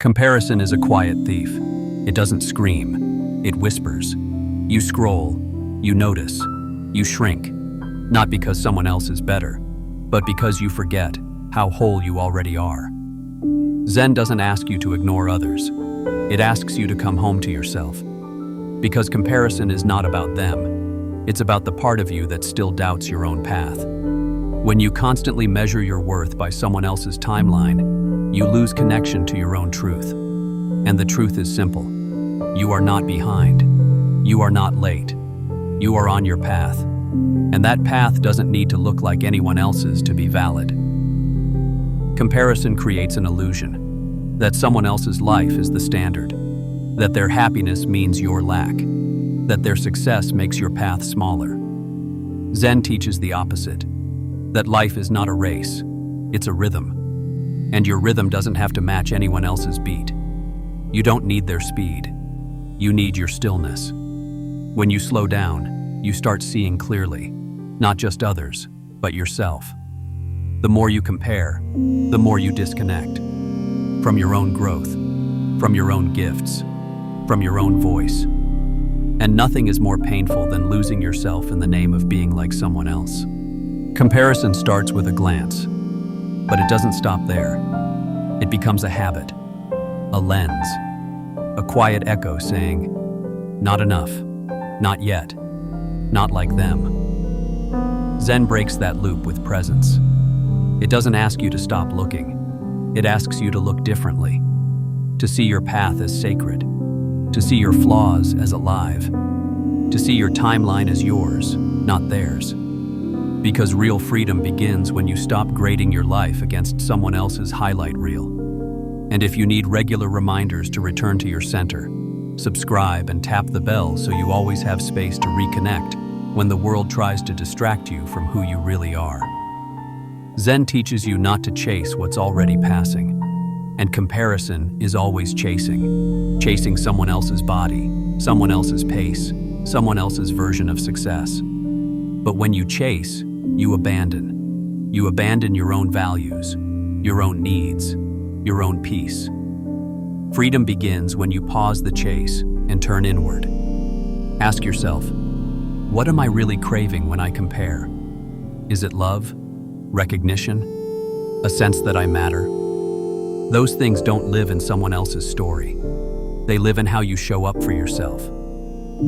Comparison is a quiet thief. It doesn't scream, it whispers. You scroll, you notice, you shrink, not because someone else is better, but because you forget how whole you already are. Zen doesn't ask you to ignore others. It asks you to come home to yourself. Because comparison is not about them. It's about the part of you that still doubts your own path. When you constantly measure your worth by someone else's timeline, you lose connection to your own truth. And the truth is simple. You are not behind. You are not late. You are on your path. And that path doesn't need to look like anyone else's to be valid. Comparison creates an illusion that someone else's life is the standard, that their happiness means your lack, that their success makes your path smaller. Zen teaches the opposite, that life is not a race, it's a rhythm. And your rhythm doesn't have to match anyone else's beat. You don't need their speed. You need your stillness. When you slow down, you start seeing clearly, not just others, but yourself. The more you compare, the more you disconnect from your own growth, from your own gifts, from your own voice. And nothing is more painful than losing yourself in the name of being like someone else. Comparison starts with a glance, but it doesn't stop there. It becomes a habit, a lens, a quiet echo saying, not enough, not yet, not like them. Zen breaks that loop with presence. It doesn't ask you to stop looking. It asks you to look differently, to see your path as sacred, to see your flaws as alive, to see your timeline as yours, not theirs. Because real freedom begins when you stop grading your life against someone else's highlight reel. And if you need regular reminders to return to your center, subscribe and tap the bell so you always have space to reconnect when the world tries to distract you from who you really are. Zen teaches you not to chase what's already passing, and comparison is always chasing someone else's body, someone else's pace, someone else's version of success. But when you chase, you abandon. You abandon your own values, your own needs, your own peace. Freedom begins when you pause the chase and turn inward. Ask yourself, what am I really craving when I compare? Is it love? Recognition? A sense that I matter? Those things don't live in someone else's story. They live in how you show up for yourself.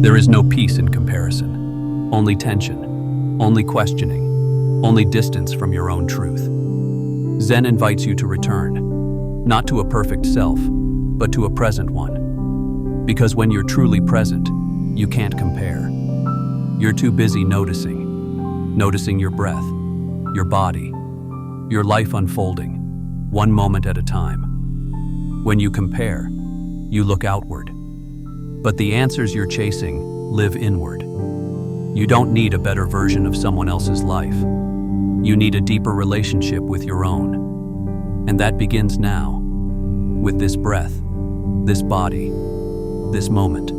There is no peace in comparison, only tension, only questioning, only distance from your own truth. Zen invites you to return, not to a perfect self, but to a present one. Because when you're truly present, you can't compare. You're too busy noticing your breath, your body, your life unfolding, one moment at a time. When you compare, you look outward. But the answers you're chasing live inward. You don't need a better version of someone else's life. You need a deeper relationship with your own. And that begins now, with this breath, this body, this moment.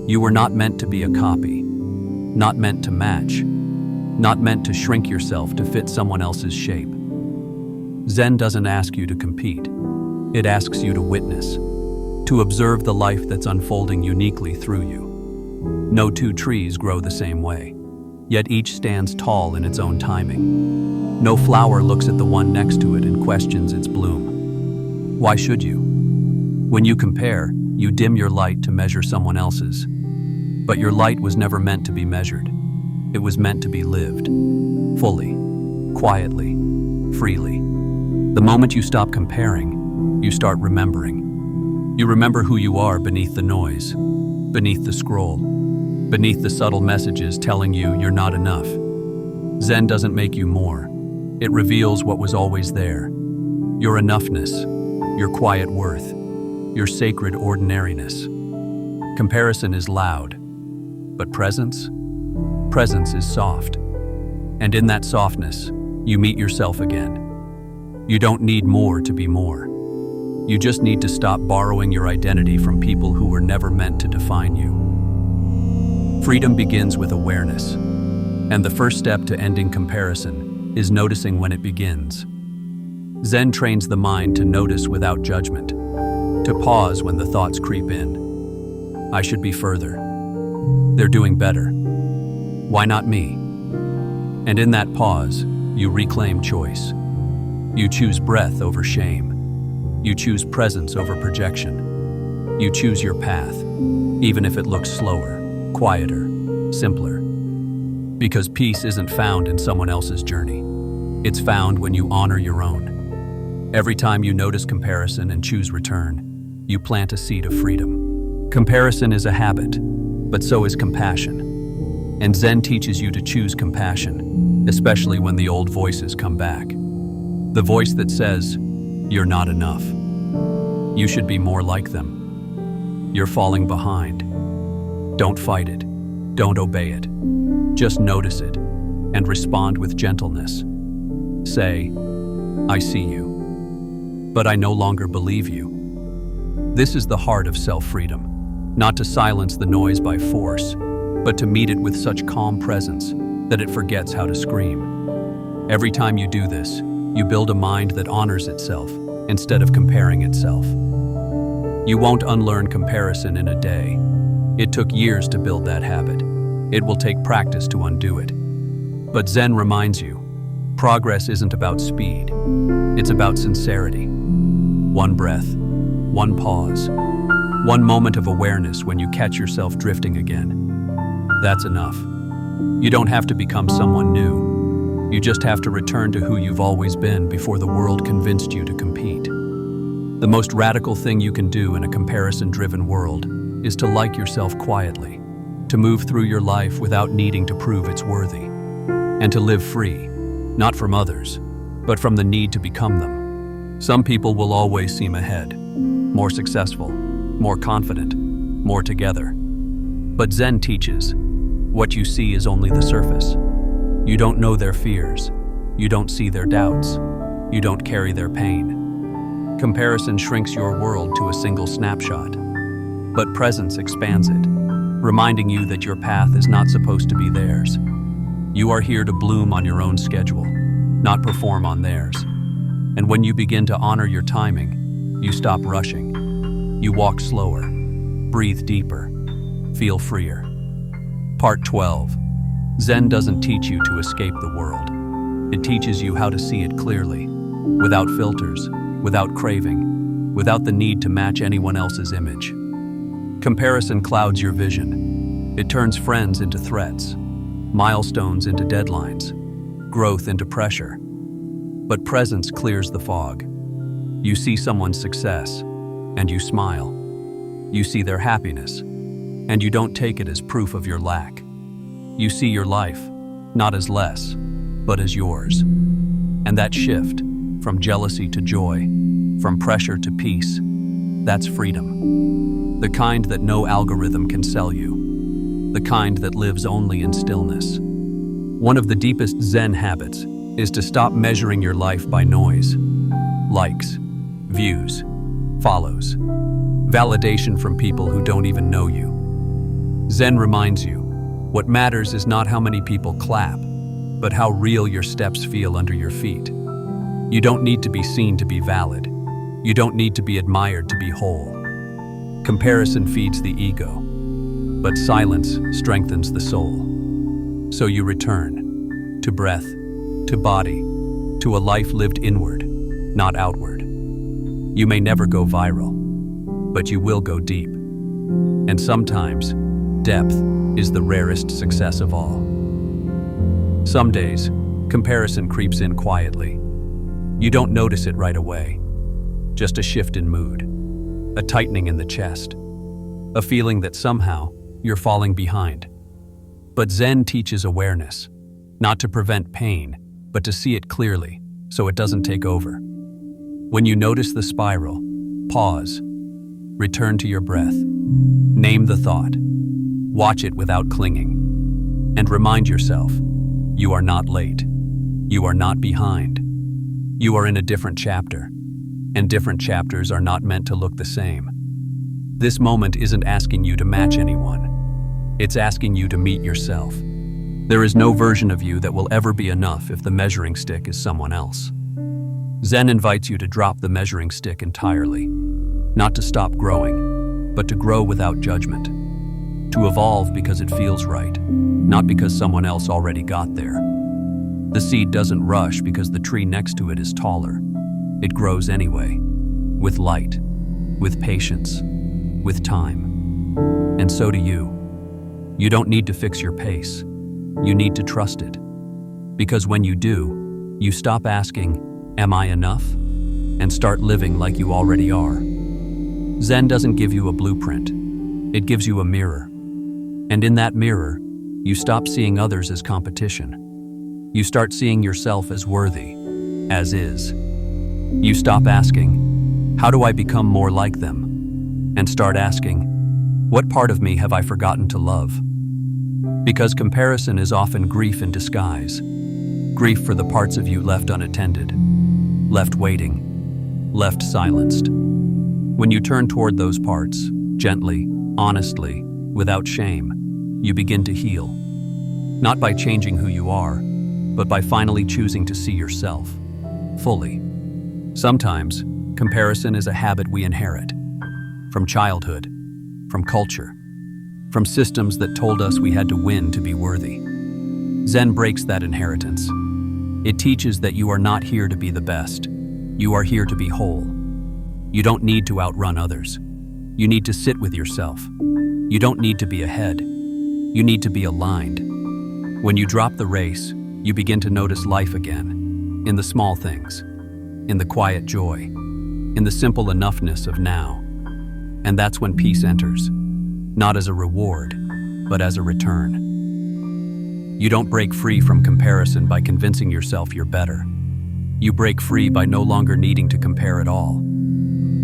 You were not meant to be a copy, not meant to match, not meant to shrink yourself to fit someone else's shape. Zen doesn't ask you to compete. It asks you to witness, to observe the life that's unfolding uniquely through you. No two trees grow the same way, yet each stands tall in its own timing. No flower looks at the one next to it and questions its bloom. Why should you? When you compare, you dim your light to measure someone else's. But your light was never meant to be measured. It was meant to be lived, fully, quietly, freely. The moment you stop comparing, you start remembering. You remember who you are beneath the noise, beneath the scroll, beneath the subtle messages telling you you're not enough. Zen doesn't make you more. It reveals what was always there. Your enoughness, your quiet worth, your sacred ordinariness. Comparison is loud, but presence is soft. And in that softness, you meet yourself again. You don't need more to be more. You just need to stop borrowing your identity from people who were never meant to define you. Freedom begins with awareness, and the first step to ending comparison is noticing when it begins. Zen trains the mind to notice without judgment, to pause when the thoughts creep in. I should be further. They're doing better. Why not me? And in that pause, you reclaim choice. You choose breath over shame. You choose presence over projection. You choose your path, even if it looks slower, quieter, simpler. Because peace isn't found in someone else's journey. It's found when you honor your own. Every time you notice comparison and choose return, you plant a seed of freedom. Comparison is a habit, but so is compassion. And Zen teaches you to choose compassion, especially when the old voices come back. The voice that says, "You're not enough. You should be more like them. You're falling behind." Don't fight it. Don't obey it. Just notice it and respond with gentleness. Say, "I see you, but I no longer believe you." This is the heart of self-freedom, not to silence the noise by force, but to meet it with such calm presence that it forgets how to scream. Every time you do this, you build a mind that honors itself instead of comparing itself. You won't unlearn comparison in a day. It took years to build that habit. It will take practice to undo it. But Zen reminds you, progress isn't about speed. It's about sincerity. One breath, one pause, one moment of awareness when you catch yourself drifting again. That's enough. You don't have to become someone new. You just have to return to who you've always been before the world convinced you to compete. The most radical thing you can do in a comparison-driven world is to like yourself quietly, to move through your life without needing to prove it's worthy, and to live free, not from others, but from the need to become them. Some people will always seem ahead, more successful, more confident, more together. But Zen teaches, what you see is only the surface. You don't know their fears. You don't see their doubts. You don't carry their pain. Comparison shrinks your world to a single snapshot, but presence expands it, reminding you that your path is not supposed to be theirs. You are here to bloom on your own schedule, not perform on theirs. And when you begin to honor your timing, you stop rushing. You walk slower, breathe deeper, feel freer. Part 12. Zen doesn't teach you to escape the world. It teaches you how to see it clearly, without filters, without craving, without the need to match anyone else's image. Comparison clouds your vision. It turns friends into threats, milestones into deadlines, growth into pressure. But presence clears the fog. You see someone's success, and you smile. You see their happiness, and you don't take it as proof of your lack. You see your life, not as less, but as yours. And that shift, from jealousy to joy, from pressure to peace, that's freedom. The kind that no algorithm can sell you. The kind that lives only in stillness. One of the deepest Zen habits is to stop measuring your life by noise. Likes, views, follows, validation from people who don't even know you. Zen reminds you, what matters is not how many people clap, but how real your steps feel under your feet. You don't need to be seen to be valid. You don't need to be admired to be whole. Comparison feeds the ego, but silence strengthens the soul. So you return to breath, to body, to a life lived inward, not outward. You may never go viral, but you will go deep. And sometimes, depth is the rarest success of all. Some days, comparison creeps in quietly. You don't notice it right away. Just a shift in mood, a tightening in the chest, a feeling that somehow you're falling behind. But Zen teaches awareness, not to prevent pain, but to see it clearly so it doesn't take over. When you notice the spiral, pause, return to your breath, name the thought, watch it without clinging, and remind yourself, you are not late, you are not behind, you are in a different chapter, and different chapters are not meant to look the same. This moment isn't asking you to match anyone, it's asking you to meet yourself. There is no version of you that will ever be enough if the measuring stick is someone else. Zen invites you to drop the measuring stick entirely, not to stop growing, but to grow without judgment, to evolve because it feels right, not because someone else already got there. The seed doesn't rush because the tree next to it is taller. It grows anyway, with light, with patience, with time. And so do you. You don't need to fix your pace. You need to trust it. Because when you do, you stop asking, "Am I enough?" and start living like you already are. Zen doesn't give you a blueprint. It gives you a mirror. And in that mirror, you stop seeing others as competition. You start seeing yourself as worthy, as is. You stop asking, "How do I become more like them?" and start asking, "What part of me have I forgotten to love?" Because comparison is often grief in disguise. Grief for the parts of you left unattended, left waiting, left silenced. When you turn toward those parts, gently, honestly, without shame, you begin to heal. Not by changing who you are, but by finally choosing to see yourself, fully. Sometimes, comparison is a habit we inherit. From childhood, from culture, from systems that told us we had to win to be worthy. Zen breaks that inheritance. It teaches that you are not here to be the best. You are here to be whole. You don't need to outrun others. You need to sit with yourself. You don't need to be ahead. You need to be aligned. When you drop the race, you begin to notice life again, in the small things, in the quiet joy, in the simple enoughness of now. And that's when peace enters, not as a reward, but as a return. You don't break free from comparison by convincing yourself you're better. You break free by no longer needing to compare at all.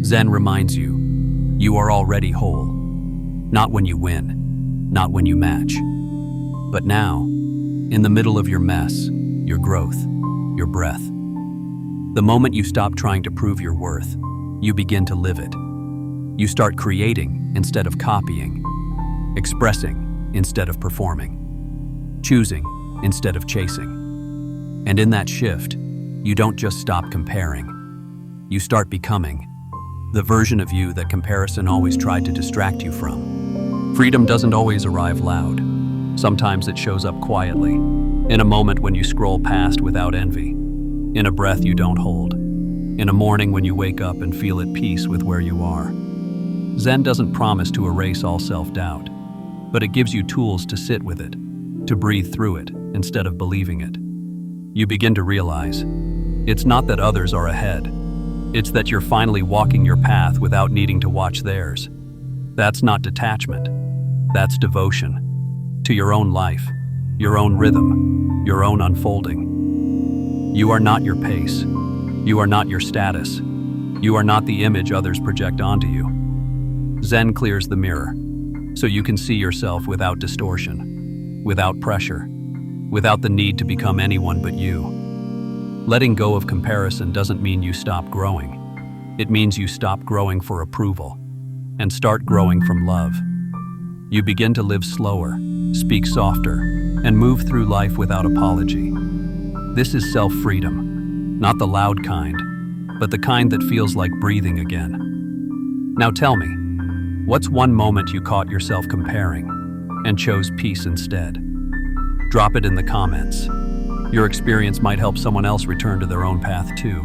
Zen reminds you, you are already whole. Not when you win, not when you match. But now, in the middle of your mess, your growth, your breath. The moment you stop trying to prove your worth, you begin to live it. You start creating instead of copying, expressing instead of performing, choosing instead of chasing. And in that shift, you don't just stop comparing. You start becoming the version of you that comparison always tried to distract you from. Freedom doesn't always arrive loud. Sometimes it shows up quietly, in a moment when you scroll past without envy, in a breath you don't hold, in a morning when you wake up and feel at peace with where you are. Zen doesn't promise to erase all self-doubt, but it gives you tools to sit with it, to breathe through it instead of believing it. You begin to realize, it's not that others are ahead, it's that you're finally walking your path without needing to watch theirs. That's not detachment, that's devotion. To your own life, your own rhythm, your own unfolding. You are not your pace. You are not your status. You are not the image others project onto you. Zen clears the mirror, so you can see yourself without distortion, without pressure, without the need to become anyone but you. Letting go of comparison doesn't mean you stop growing. It means you stop growing for approval and start growing from love. You begin to live slower, speak softer, and move through life without apology. This is self-freedom, not the loud kind, but the kind that feels like breathing again. Now tell me, what's one moment you caught yourself comparing and chose peace instead? Drop it in the comments. Your experience might help someone else return to their own path too.